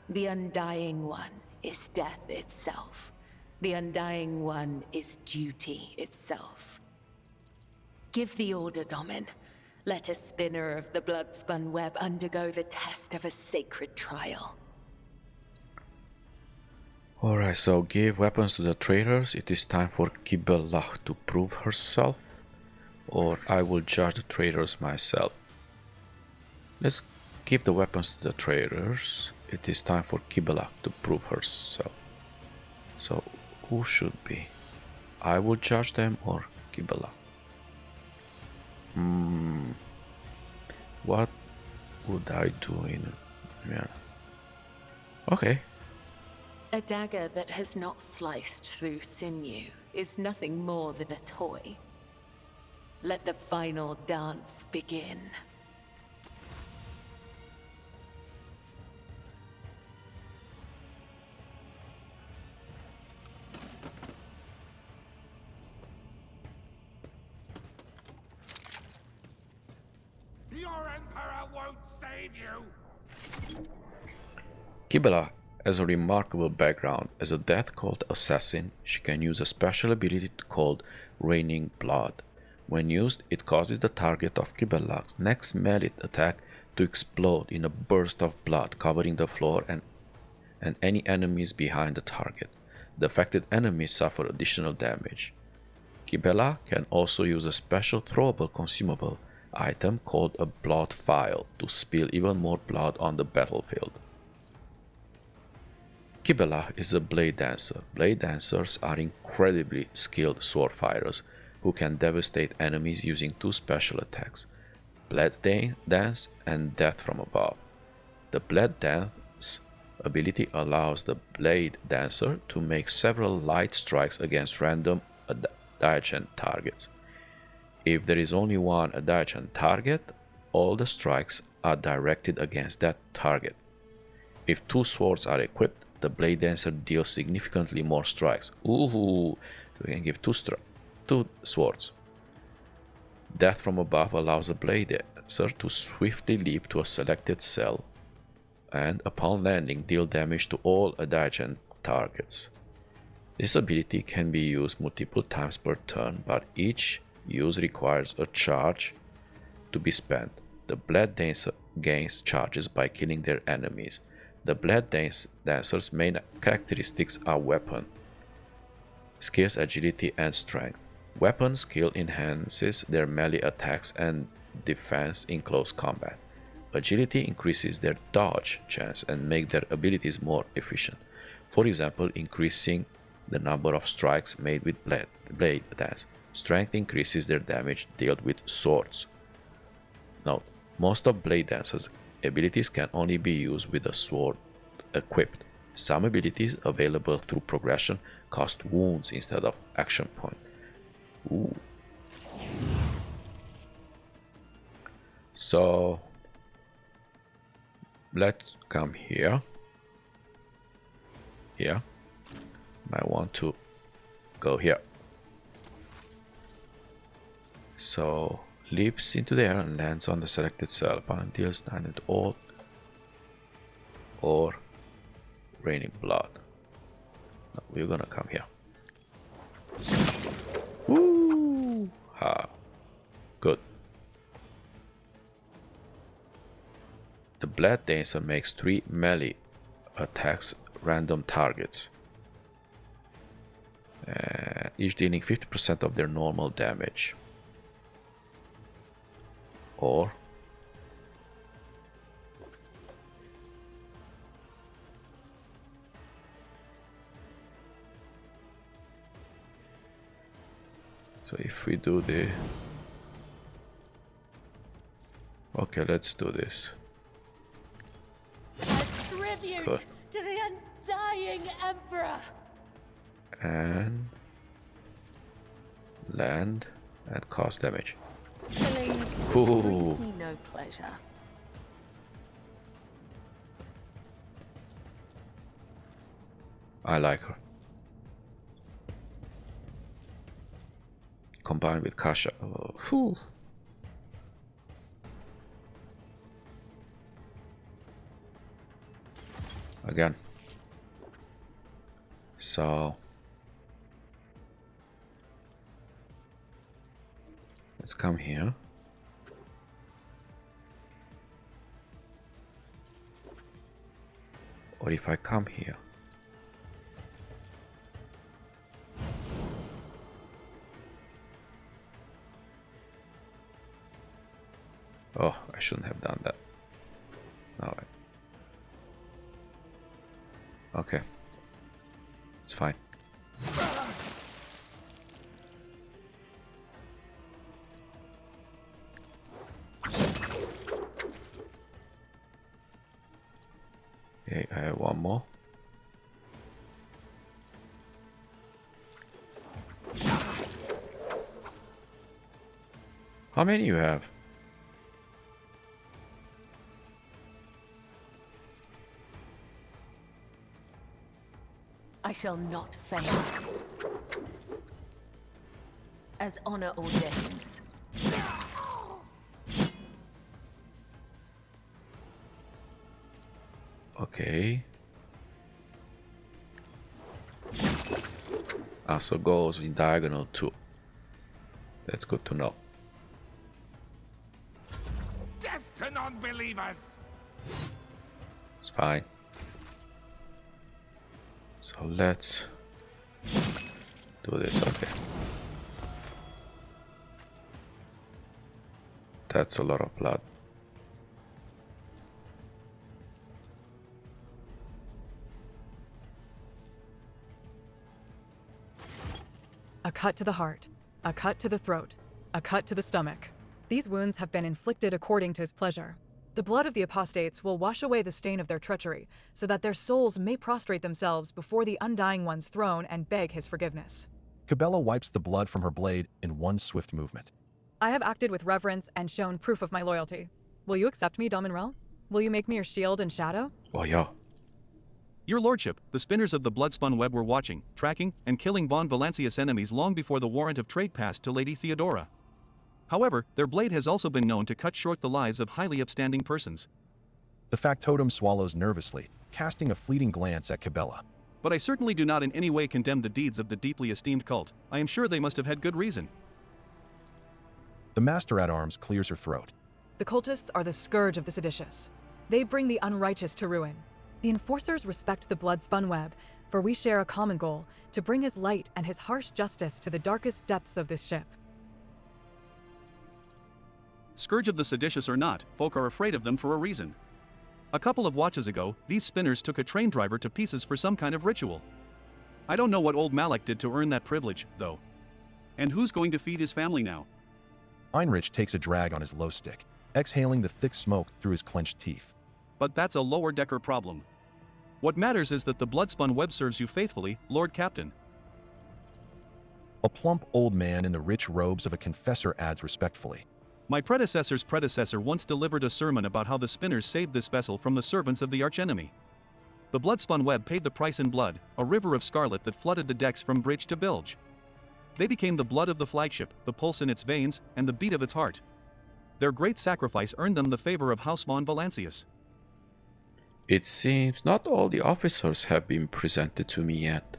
The Undying One is death itself. The Undying One is duty itself. Give the order, Domin. Let a spinner of the Bloodspun Web undergo the test of a sacred trial. Alright, so give weapons to the traitors. It is time for Kibellah to prove herself. Or I will judge the traitors myself. Let's give the weapons to the traitors. It is time for Kibellah to prove herself. So, who should be? I will judge them or Kibellah? What would I do in... Yeah. Okay. A dagger that has not sliced through sinew is nothing more than a toy. Let the final dance begin. Your Emperor won't save you! Kibellah has a remarkable background. As a Death Cult assassin, she can use a special ability called Raining Blood. When used, it causes the target of Kibellah's next melee attack to explode in a burst of blood covering the floor and any enemies behind the target. The affected enemies suffer additional damage. Kibellah can also use a special throwable consumable item called a blood vial to spill even more blood on the battlefield. Kibellah is a blade dancer. Blade dancers are incredibly skilled sword fighters who can devastate enemies using two special attacks, Blade Dance and Death from Above. The Blade Dance ability allows the Blade Dancer to make several light strikes against random adjacent targets. If there is only one adjacent target, all the strikes are directed against that target. If two swords are equipped, the Blade Dancer deals significantly more strikes. Ooh, we can give two swords. Death from Above allows the Blade Dancer to swiftly leap to a selected cell and upon landing deal damage to all adjacent targets. This ability can be used multiple times per turn, but each use requires a charge to be spent. The Blade Dancer gains charges by killing their enemies. The Blade Dancer's main characteristics are weapon skills, agility, and strength. Weapon skill enhances their melee attacks and defense in close combat. Agility increases their dodge chance and make their abilities more efficient. For example, increasing the number of strikes made with blade dance. Strength increases their damage dealt with swords. Note, most of Blade Dancer's abilities can only be used with a sword equipped. Some abilities available through progression cost wounds instead of action point. Ooh. So let's come here. Here. I want to go here. So leaps into the air and lands on the selected cell. Opponent deals 9 at all or Raining Blood. No, we're gonna come here. Woo! Ha. Good. The Blade Dancer makes 3 melee attacks random targets, each dealing 50% of their normal damage. Or so if we do the okay, let's do this. A tribute Good. to the Undying Emperor. And land and cause damage. Killing Ooh. brings me no pleasure. I like her. Combined with Kasha. Oh, whew. again. So let's come here. Or if I come here. Oh, I shouldn't have done that. Alright. Okay. It's fine. Okay, I have one more. How many you have? I shall not fail. As honor ordains. Okay. Also goes in diagonal too. That's good to know. Death to non-believers! It's fine. So let's do this. Okay. That's a lot of blood. A cut to the heart, a cut to the throat, a cut to the stomach. These wounds have been inflicted according to his pleasure. The blood of the apostates will wash away the stain of their treachery, so that their souls may prostrate themselves before the Undying One's throne and beg his forgiveness. Kibellah wipes the blood from her blade in one swift movement. I have acted with reverence and shown proof of my loyalty. Will you accept me, Dominrel? Will you make me your shield and shadow? Oh yeah. Your lordship, the spinners of the Bloodspun Web were watching, tracking, and killing von Valancius enemies long before the warrant of trade passed to Lady Theodora. However, their blade has also been known to cut short the lives of highly upstanding persons. The factotum swallows nervously, casting a fleeting glance at Kibellah. But I certainly do not in any way condemn the deeds of the deeply esteemed cult. I am sure they must have had good reason. The Master-at-Arms clears her throat. The cultists are the scourge of the seditious. They bring the unrighteous to ruin. The enforcers respect the Bloodspun Web, for we share a common goal, to bring his light and his harsh justice to the darkest depths of this ship. Scourge of the seditious or not, folk are afraid of them for a reason. A couple of watches ago, these spinners took a train driver to pieces for some kind of ritual. I don't know what old Malak did to earn that privilege, though. And who's going to feed his family now? Heinrich takes a drag on his low stick, exhaling the thick smoke through his clenched teeth. But that's a lower-decker problem. What matters is that the Bloodspun Web serves you faithfully, Lord Captain. A plump old man in the rich robes of a confessor adds respectfully. My predecessor's predecessor once delivered a sermon about how the spinners saved this vessel from the servants of the archenemy. The Bloodspun Web paid the price in blood, a river of scarlet that flooded the decks from bridge to bilge. They became the blood of the flagship, the pulse in its veins, and the beat of its heart. Their great sacrifice earned them the favor of House von Valancius. It seems not all the officers have been presented to me yet.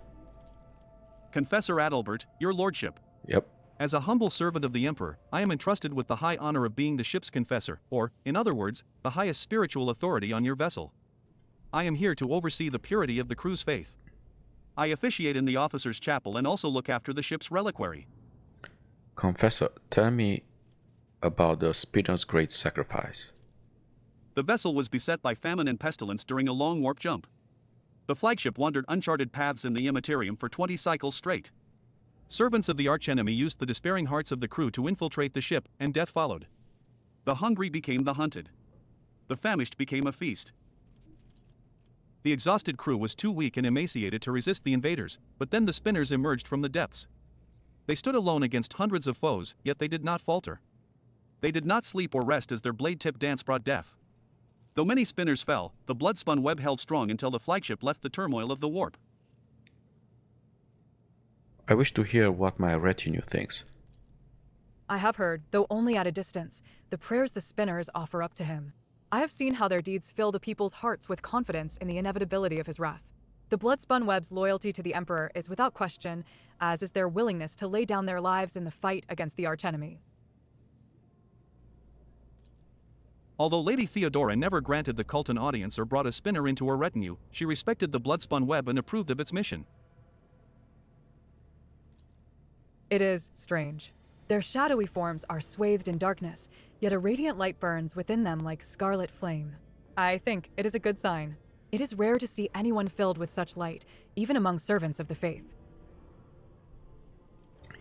Confessor Adalbert, your lordship. Yep. As a humble servant of the Emperor, I am entrusted with the high honor of being the ship's confessor, or, in other words, the highest spiritual authority on your vessel. I am here to oversee the purity of the crew's faith. I officiate in the officers' chapel and also look after the ship's reliquary. Confessor, tell me about the spinner's great sacrifice. The vessel was beset by famine and pestilence during a long warp jump. The flagship wandered uncharted paths in the Immaterium for 20 cycles straight. Servants of the archenemy used the despairing hearts of the crew to infiltrate the ship, and death followed. The hungry became the hunted. The famished became a feast. The exhausted crew was too weak and emaciated to resist the invaders, but then the spinners emerged from the depths. They stood alone against hundreds of foes, yet they did not falter. They did not sleep or rest as their blade-tip dance brought death. Though many spinners fell, the Bloodspun Web held strong until the flagship left the turmoil of the warp. I wish to hear what my retinue thinks. I have heard, though only at a distance, the prayers the spinners offer up to him. I have seen how their deeds fill the people's hearts with confidence in the inevitability of his wrath. The Bloodspun Web's loyalty to the Emperor is without question, as is their willingness to lay down their lives in the fight against the archenemy. Although Lady Theodora never granted the cult an audience or brought a spinner into her retinue, she respected the Bloodspun Web and approved of its mission. It is strange. Their shadowy forms are swathed in darkness, yet a radiant light burns within them like scarlet flame. I think it is a good sign. It is rare to see anyone filled with such light, even among servants of the faith.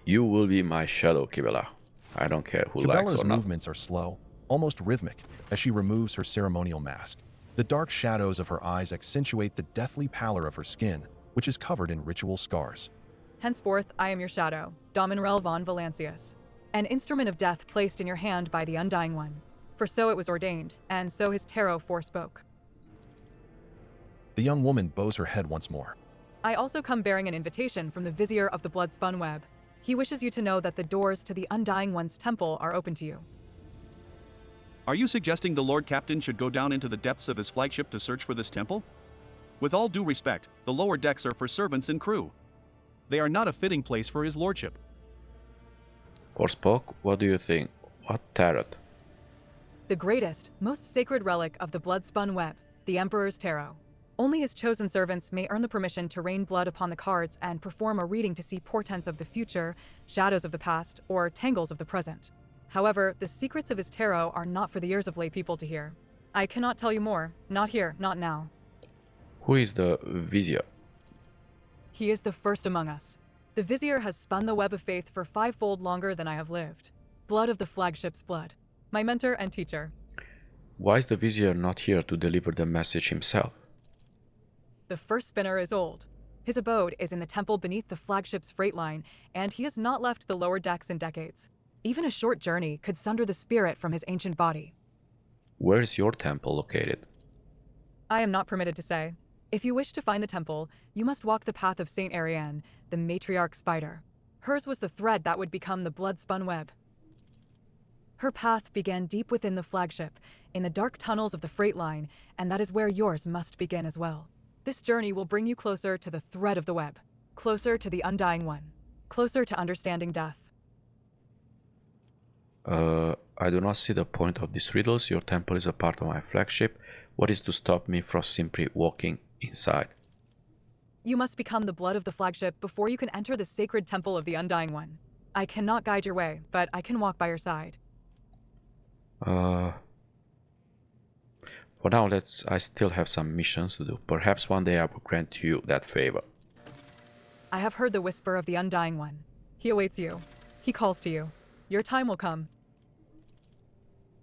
You will be my shadow, Kibellah. I don't care who likes Kibella's or not. movements are slow, almost rhythmic, as she removes her ceremonial mask. The dark shadows of her eyes accentuate the deathly pallor of her skin, which is covered in ritual scars. Henceforth, I am your shadow, Dominrel von Valancius, an instrument of death placed in your hand by the Undying One. For so it was ordained, and so his tarot forespoke. The young woman bows her head once more. I also come bearing an invitation from the Vizier of the Bloodspun Web. He wishes you to know that the doors to the Undying One's temple are open to you. Are you suggesting the Lord Captain should go down into the depths of his flagship to search for this temple? With all due respect, the lower decks are for servants and crew. They are not a fitting place for his lordship. Forspoke, what do you think? What tarot? The greatest, most sacred relic of the Bloodspun Web, the Emperor's Tarot. Only his chosen servants may earn the permission to rain blood upon the cards and perform a reading to see portents of the future, shadows of the past, or tangles of the present. However, the secrets of his tarot are not for the ears of lay people to hear. I cannot tell you more, not here, not now. Who is the Vizier? He is the first among us. The Vizier has spun the web of faith for fivefold longer than I have lived. Blood of the flagship's blood. My mentor and teacher. Why is the Vizier not here to deliver the message himself? The first spinner is old. His abode is in the temple beneath the flagship's freight line, and he has not left the lower decks in decades. Even a short journey could sunder the spirit from his ancient body. Where is your temple located? I am not permitted to say. If you wish to find the temple, you must walk the path of Saint Ariane, the matriarch spider. Hers was the thread that would become the Bloodspun Web. Her path began deep within the flagship, in the dark tunnels of the freight line, and that is where yours must begin as well. This journey will bring you closer to the thread of the web, closer to the Undying One, closer to understanding death. I do not see the point of these riddles. Your temple is a part of my flagship. What is to stop me from simply walking inside? You must become the blood of the flagship before you can enter the sacred temple of the Undying One. I cannot guide your way, but I can walk by your side. For now, I still have some missions to do. Perhaps one day I will grant you that favor. I have heard the whisper of the Undying One. He awaits you. He calls to you. Your time will come.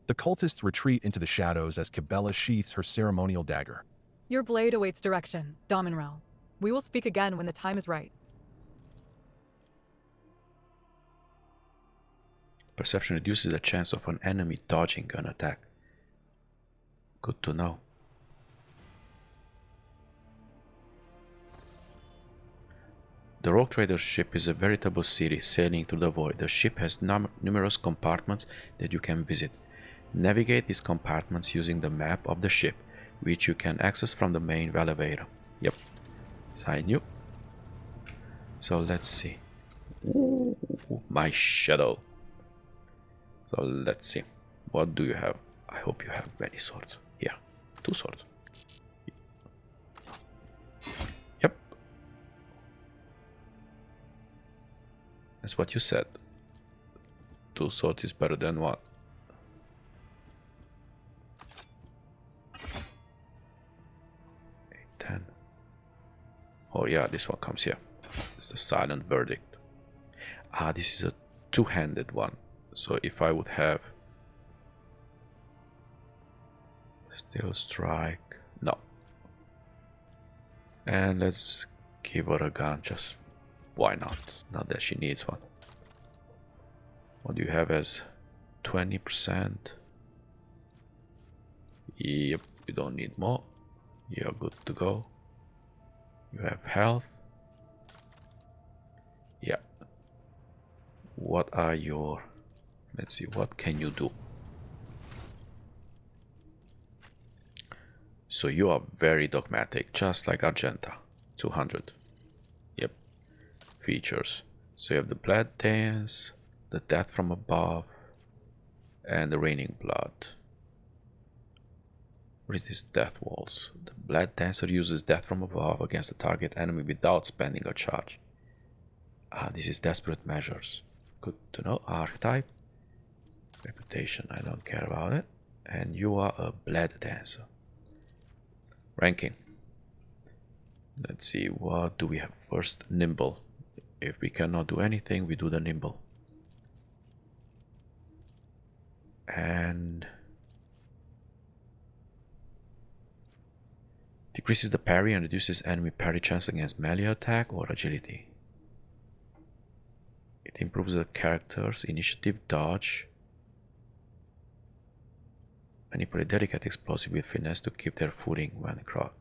The cultists retreat into the shadows as Kibellah sheaths her ceremonial dagger. Your blade awaits direction, Dominrel. We will speak again when the time is right. Perception reduces the chance of an enemy dodging an attack. Good to know. The Rogue Trader's ship is a veritable city sailing through the void. The ship has numerous compartments that you can visit. Navigate these compartments using the map of the ship, which you can access from the main elevator. Yep, sign you. So let's see. Ooh, my shadow. So let's see. What do you have? I hope you have many swords. Yeah, 2 swords. Yep. That's what you said. 2 swords is better than 1. Oh yeah, this one comes here. It's the silent verdict. Ah, this is a 2-handed one. So if I would have still strike, no. And let's give her a gun, just why not? Not that she needs one. What do you have as 20%? Yep, you don't need more. You're good to go. You have health. Yeah. What are your... Let's see, what can you do? So you are very dogmatic, just like Argenta. 200. Yep. Features. So you have the Blood Dance, the Death from Above, and the Raining Blood. What is this Death Walls? The Blood Dancer uses Death from Above against the target enemy without spending a charge. Ah, this is Desperate Measures. Good to know. Archetype. Reputation, I don't care about it. And you are a Blood Dancer. Ranking. Let's see, what do we have first? Nimble. If we cannot do anything, we do the Nimble. And decreases the parry and reduces enemy parry chance against melee attack or agility. It improves the character's initiative, dodge. Manipulate delicate explosive with finesse to keep their footing when crossed.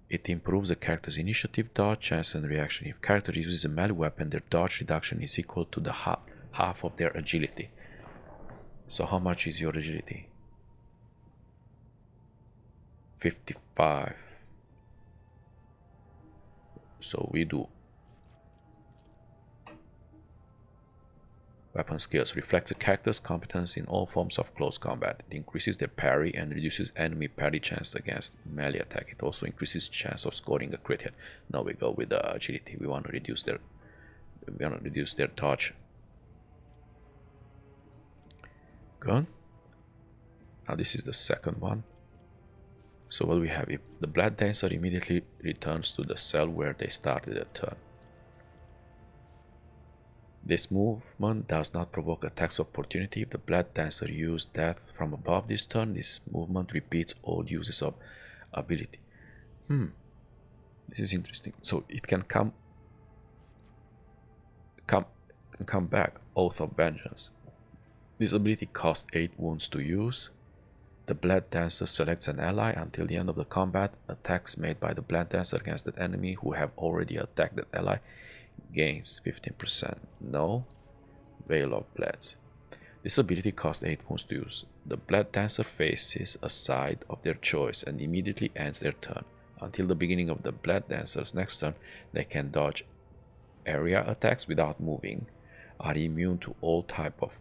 It improves the character's initiative, dodge, chance, and reaction. If character uses a melee weapon, their dodge reduction is equal to the half of their agility. So how much is your agility? 55. So we do weapon skills. Reflects a character's competence in all forms of close combat. It increases their parry and reduces enemy parry chance against melee attack. It also increases chance of scoring a crit hit. Now we go with the agility. We want to reduce their dodge. Good. Now this is the second one. So what we have? If the Blood Dancer immediately returns to the cell where they started a turn. This movement does not provoke attacks of opportunity. If the Blood Dancer used Death from Above this turn, this movement repeats all uses of ability. This is interesting. So it can come back. Oath of Vengeance. This ability costs 8 wounds to use. The Blood Dancer selects an ally until the end of the combat. Attacks made by the Blood Dancer against that enemy who have already attacked that ally gains 15%. No. Veil of Bloods. This ability costs 8 wounds to use. The Blood Dancer faces a side of their choice and immediately ends their turn. Until the beginning of the Blood Dancer's next turn, they can dodge area attacks without moving, are immune to all type of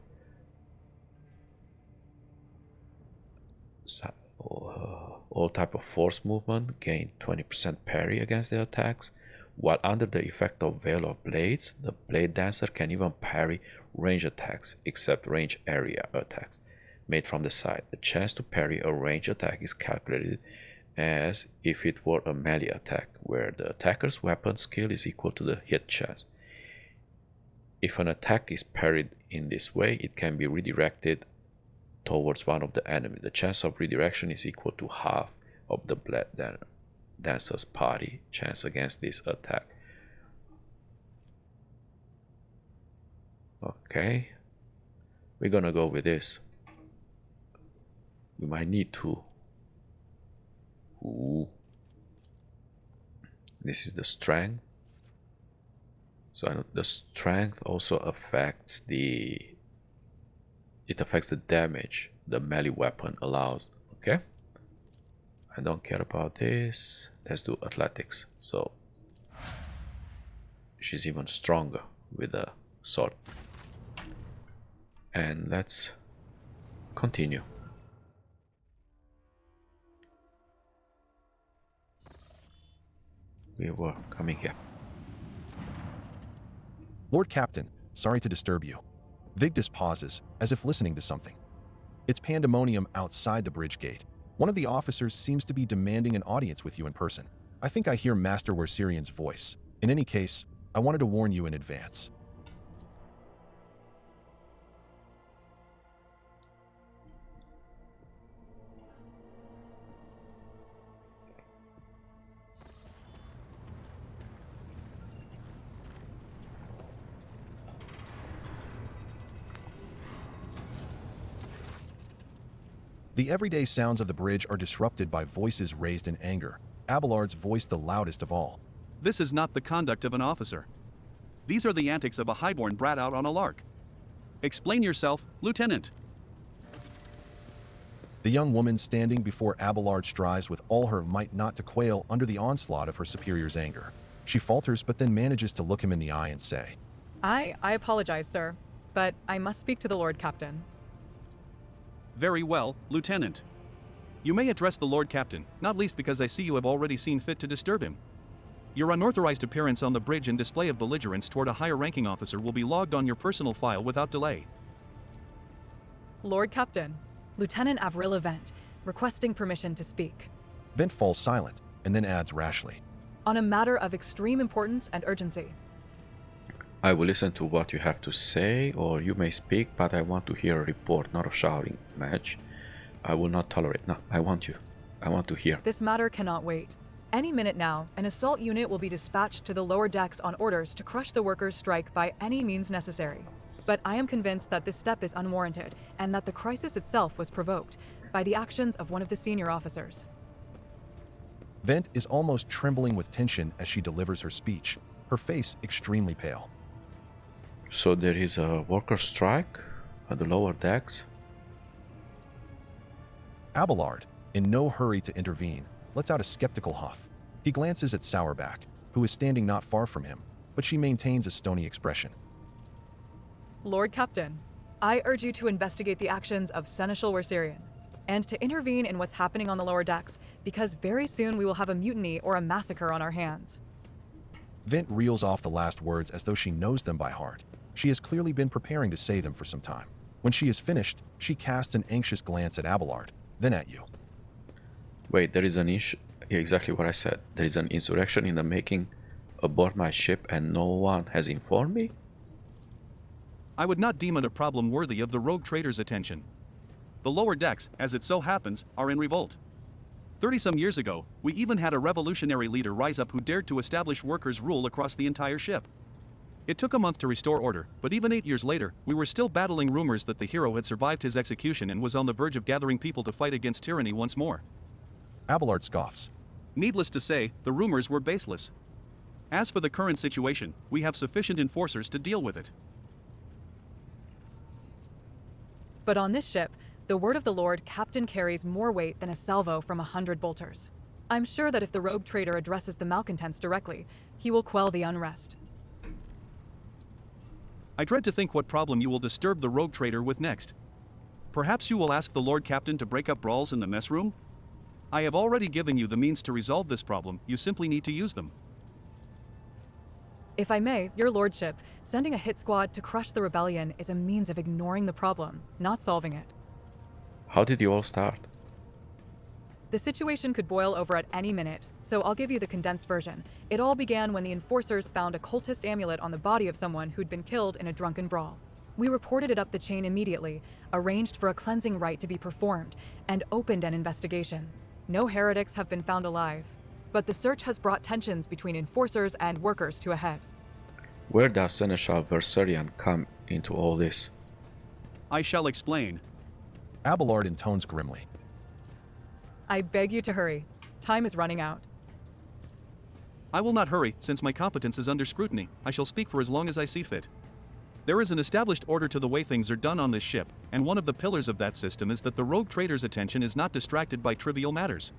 force movement, gain 20% parry against their attacks. While under the effect of Veil of Blades, the Blade Dancer can even parry range attacks, except range area attacks made from the side. The chance to parry a range attack is calculated as if it were a melee attack, where the attacker's weapon skill is equal to the hit chance. If an attack is parried in this way, it can be redirected towards one of the enemy. The chance of redirection is equal to half of the Blood Dancer's parry chance against this attack. Okay, we're gonna go with this. We might need to. This is the strength. So the strength also affects the damage the melee weapon allows. Okay, I don't care about this. Let's do athletics. So she's even stronger with a sword. And let's continue. We were coming here. Lord Captain, sorry to disturb you. Vigdis pauses, as if listening to something. It's pandemonium outside the bridge gate. One of the officers seems to be demanding an audience with you in person. I think I hear Master Wersirian's voice. In any case, I wanted to warn you in advance. The everyday sounds of the bridge are disrupted by voices raised in anger. Abelard's voice the loudest of all. This is not the conduct of an officer. These are the antics of a highborn brat out on a lark. Explain yourself, Lieutenant. The young woman standing before Abelard strives with all her might not to quail under the onslaught of her superior's anger. She falters but then manages to look him in the eye and say, I apologize, sir, but I must speak to the Lord Captain. Very well, Lieutenant. You may address the Lord Captain, not least because I see you have already seen fit to disturb him. Your unauthorized appearance on the bridge and display of belligerence toward a higher-ranking officer will be logged on your personal file without delay. Lord Captain, Lieutenant Avril Vent, requesting permission to speak. Vent falls silent and then adds rashly, On a matter of extreme importance and urgency. I will listen to what you have to say, or you may speak, but I want to hear a report, not a shouting match. I will not tolerate. No, I want to hear. This matter cannot wait. Any minute now, an assault unit will be dispatched to the lower decks on orders to crush the workers' strike by any means necessary. But I am convinced that this step is unwarranted, and that the crisis itself was provoked by the actions of one of the senior officers. Vent is almost trembling with tension as she delivers her speech, her face extremely pale. So there is a worker strike at the lower decks? Abelard, in no hurry to intervene, lets out a skeptical huff. He glances at Sourback, who is standing not far from him, but she maintains a stony expression. Lord Captain, I urge you to investigate the actions of Seneschal Werserian, and to intervene in what's happening on the lower decks, because very soon we will have a mutiny or a massacre on our hands. Vent reels off the last words as though she knows them by heart. She has clearly been preparing to say them for some time. When she is finished, she casts an anxious glance at Abelard, then at you. Wait, there is an exactly what I said. There is an insurrection in the making aboard my ship and no one has informed me? I would not deem it a problem worthy of the rogue trader's attention. The lower decks, as it so happens, are in revolt. 30-some years ago, we even had a revolutionary leader rise up who dared to establish workers' rule across the entire ship. It took a month to restore order, but even 8 years later, we were still battling rumors that the hero had survived his execution and was on the verge of gathering people to fight against tyranny once more. Abelard scoffs. Needless to say, the rumors were baseless. As for the current situation, we have sufficient enforcers to deal with it. But on this ship, the word of the Lord Captain carries more weight than a salvo from 100 bolters. I'm sure that if the rogue trader addresses the malcontents directly, he will quell the unrest. I dread to think what problem you will disturb the rogue trader with next. Perhaps you will ask the Lord Captain to break up brawls in the mess room? I have already given you the means to resolve this problem, you simply need to use them. If I may, your lordship, sending a hit squad to crush the rebellion is a means of ignoring the problem, not solving it. How did you all start? The situation could boil over at any minute, so I'll give you the condensed version. It all began when the enforcers found a cultist amulet on the body of someone who'd been killed in a drunken brawl. We reported it up the chain immediately, arranged for a cleansing rite to be performed, and opened an investigation. No heretics have been found alive, but the search has brought tensions between enforcers and workers to a head. Where does Seneschal Verserian come into all this? I shall explain. Abelard intones grimly. I beg you to hurry. Time is running out. I will not hurry, since my competence is under scrutiny. I shall speak for as long as I see fit. There is an established order to the way things are done on this ship, and one of the pillars of that system is that the rogue trader's attention is not distracted by trivial matters.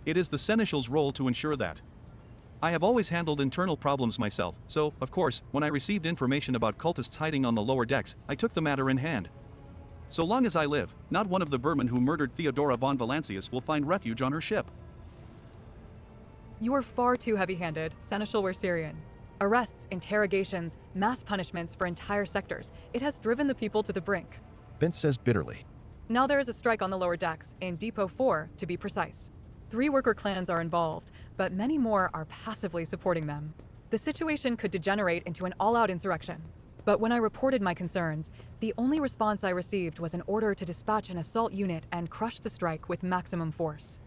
It is the Seneschal's role to ensure that. I have always handled internal problems myself, so, of course, when I received information about cultists hiding on the lower decks, I took the matter in hand. So long as I live, not one of the vermin who murdered Theodora von Valancius will find refuge on her ship. You are far too heavy-handed, Seneschal Werserian. Arrests, interrogations, mass punishments for entire sectors. It has driven the people to the brink. Vent says bitterly. Now there is a strike on the lower decks, in Depot 4, to be precise. 3 worker clans are involved, but many more are passively supporting them. The situation could degenerate into an all-out insurrection. But when I reported my concerns, the only response I received was an order to dispatch an assault unit and crush the strike with maximum force.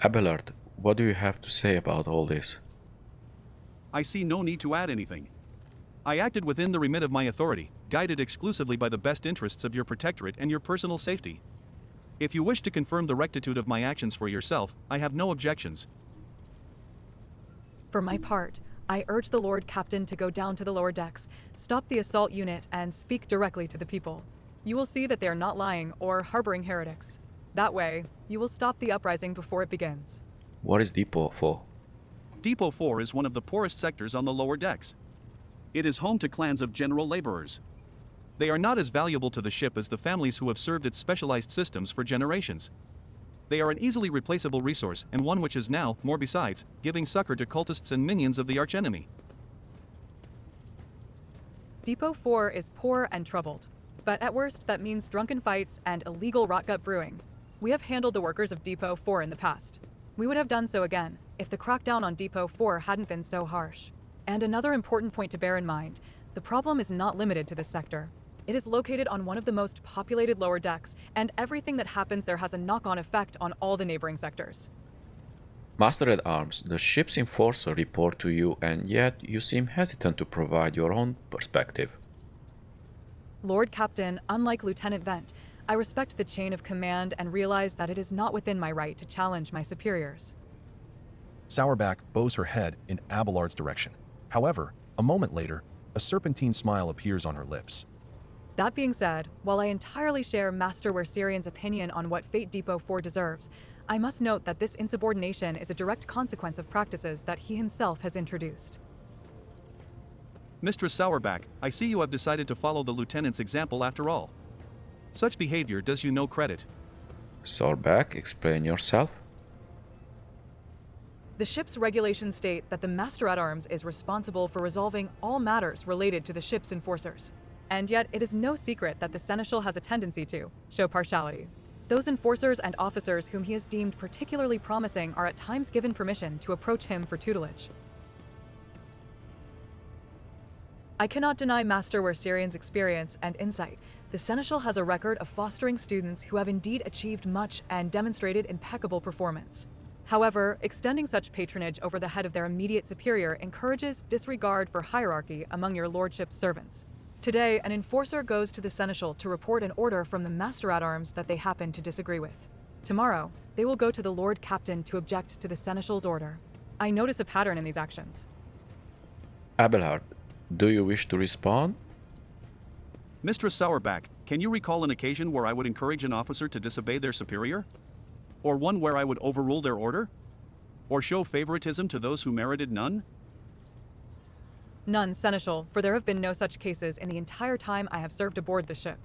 Abelard, what do you have to say about all this? I see no need to add anything. I acted within the remit of my authority, guided exclusively by the best interests of your protectorate and your personal safety. If you wish to confirm the rectitude of my actions for yourself, I have no objections. For my part, I urge the Lord Captain to go down to the lower decks, stop the assault unit, and speak directly to the people. You will see that they are not lying or harboring heretics. That way, you will stop the uprising before it begins. What is Depot 4? Depot 4 is one of the poorest sectors on the lower decks. It is home to clans of general laborers. They are not as valuable to the ship as the families who have served its specialized systems for generations. They are an easily replaceable resource, and one which is now, more besides, giving succor to cultists and minions of the archenemy. Depot 4 is poor and troubled. But at worst, that means drunken fights and illegal rotgut brewing. We have handled the workers of Depot 4 in the past. We would have done so again, if the crackdown on Depot 4 hadn't been so harsh. And another important point to bear in mind, the problem is not limited to this sector. It is located on one of the most populated lower decks, and everything that happens there has a knock-on effect on all the neighboring sectors. Master at Arms, the ship's enforcer report to you, and yet you seem hesitant to provide your own perspective. Lord Captain, unlike Lieutenant Vent, I respect the chain of command and realize that it is not within my right to challenge my superiors. Sourback bows her head in Abelard's direction. However, a moment later, a serpentine smile appears on her lips. That being said, while I entirely share Master Werserian's opinion on what Fate Depot 4 deserves, I must note that this insubordination is a direct consequence of practices that he himself has introduced. Mistress Sourback, I see you have decided to follow the lieutenant's example after all. Such behavior does you no credit. Sourback, explain yourself. The ship's regulations state that the Master-at-Arms is responsible for resolving all matters related to the ship's enforcers. And yet, it is no secret that the Seneschal has a tendency to show partiality. Those enforcers and officers whom he has deemed particularly promising are at times given permission to approach him for tutelage. I cannot deny Master Werserian's experience and insight. The Seneschal has a record of fostering students who have indeed achieved much and demonstrated impeccable performance. However, extending such patronage over the head of their immediate superior encourages disregard for hierarchy among your lordship's servants. Today, an enforcer goes to the Seneschal to report an order from the Master-at-Arms that they happen to disagree with. Tomorrow, they will go to the Lord Captain to object to the Seneschal's order. I notice a pattern in these actions. Abelard, do you wish to respond? Mistress Sourback, can you recall an occasion where I would encourage an officer to disobey their superior? Or one where I would overrule their order? Or show favoritism to those who merited none? None, Seneschal, for there have been no such cases in the entire time I have served aboard the ship.